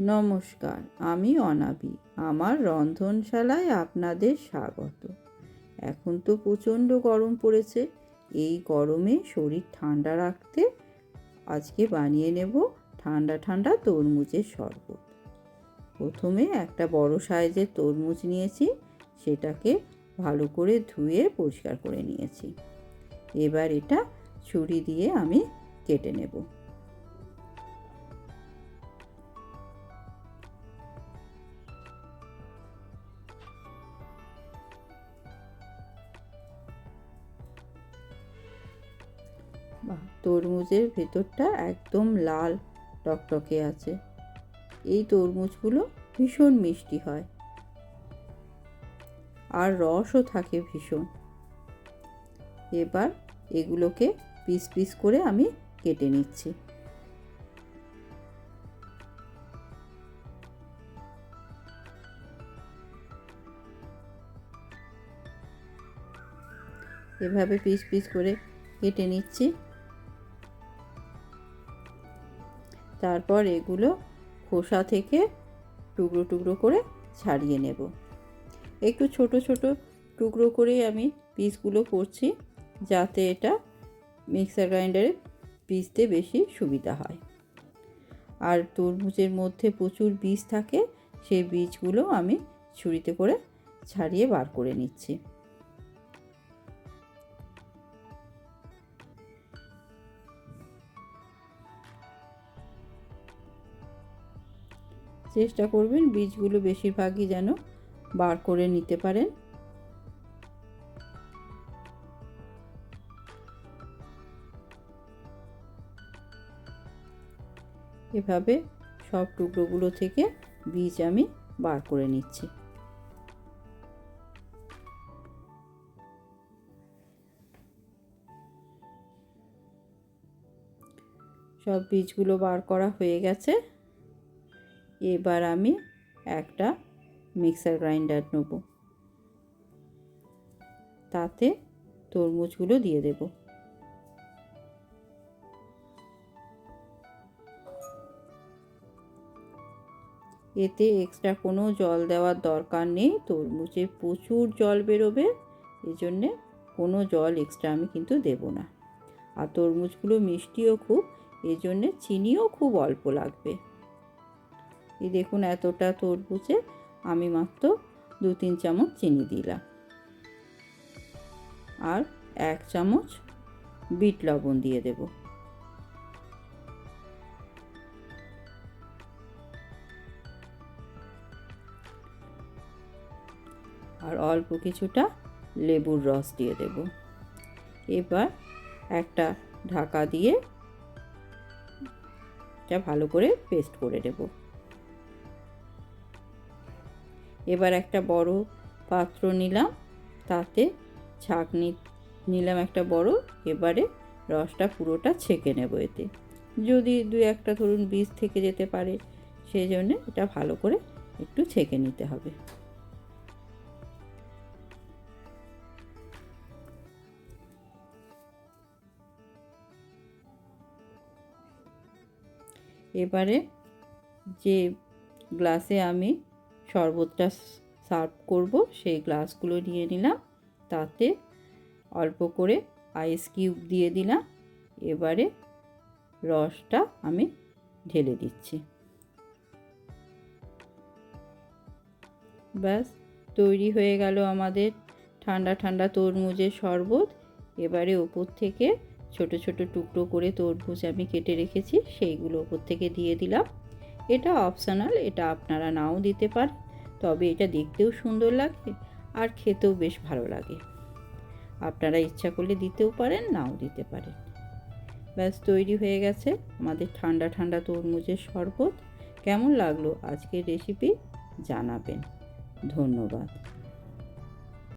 নমস্কার, আমি অনাবি। আমার রন্ধনশালায় আপনাদের স্বাগত। এখন তো প্রচণ্ড গরম পড়েছে। এই গরমে শরীর ঠান্ডা রাখতে আজকে বানিয়ে নেব ঠান্ডা ঠান্ডা তরমুজের শরবত। প্রথমে একটা বড় সাইজের তরমুজ নিয়েছি, সেটাকে ভালো করে ধুয়ে পরিষ্কার করে নিয়েছি। এবার এটা ছুরি দিয়ে আমি কেটে নেব। তরমুজের ভেতরটা একদম লাল টকটকে আছে। এই তরমুজগুলো ভীষণ মিষ্টি হয় আর রসও থাকে ভীষণ। এবার এগুলোকে পিস পিস করে আমি কেটে নিচ্ছি। এভাবে পিস পিস করে কেটে নিচ্ছি। তারপর এগুলো খোসা থেকে টুকরো টুকরো করে ছাড়িয়ে নেব। একটু ছোট ছোট টুকরো করে আমি পিসগুলো করছি, যাতে এটা মিক্সার গ্রাইন্ডারে পিসতে বেশি সুবিধা হয়। আর তরমুজের মধ্যে প্রচুর বীজ থাকে, সেই বীজগুলো আমি ছুরিতে করে ছাড়িয়ে বার করে নিচ্ছি। চেষ্টা করবেন বীজগুলো বেশিরভাগই যেন বার করে নিতে পারেন। এভাবে সব টুকরোগুলো থেকে বীজ আমি বার করে নিচ্ছি। সব বীজগুলো বার করা হয়ে গেছে। এবার আমি একটা মিক্সার গ্রাইন্ডার নেব, তাতে তরমুজগুলো দিয়ে দেব। এতে এক্সট্রা কোনো জল দেওয়ার দরকার নেই, তরমুজে প্রচুর জল বেরোবে, এজন্যে কোনো জল এক্সট্রা আমি কিন্তু দেব না। আর তরমুজগুলো মিষ্টিও খুব, এজন্যে চিনিও খুব অল্প লাগবে। এই দেখুন, এতটা তরমুজে আমি মাত্র 2-3 চামচ চিনি দিলাম, আর 1 চামচ বিট লবণ দিয়ে দেব। আর অল্প কিছুটা লেবুর রস দিয়ে দেব। এবার একটা ঢাকা দিয়ে এটা ভালো করে পেস্ট করে দেব। এবার একটা বড় পাত্র নিলাম, তাতে ছাঁকনি নিলাম একটা বড়। এবারে রসটা পুরোটা ছেঁকে নেব। এতে যদি 2-1টা ধরুন বীজ থেকে যেতে পারে, সেই জন্যে এটা ভালো করে একটু ছেঁকে নিতে হবে। এবারে যে গ্লাসে আমি শরবতটা সার্ভ করব, সেই গ্লাসগুলো নিয়ে নিলাম, তাতে অল্প করে আইস কিউব দিয়ে দিলাম। এবারে রসটা আমি ঢেলে দিচ্ছি। ব্যাস তৈরি হয়ে গেল আমাদের ঠান্ডা ঠান্ডা তরমুজের শরবত। এবারে ওপর থেকে ছোট ছোট টুকরো করে তরমুজ আমি কেটে রেখেছি, সেইগুলো ওপর থেকে দিয়ে দিলাম। এটা অপশনাল, এটা আপনারা নাও দিতে পারেন, তবে এটা দেখতেও সুন্দর লাগে আর খেতেও বেশ ভালো লাগে। আপনারা ইচ্ছা করলে দিতেও পারেন, নাও দিতে পারেন। ব্যাস তৈরি হয়ে গেছে আমাদের ঠান্ডা ঠান্ডা তরমুজের শরবত। কেমন লাগলো আজকের রেসিপি জানাবেন। ধন্যবাদ।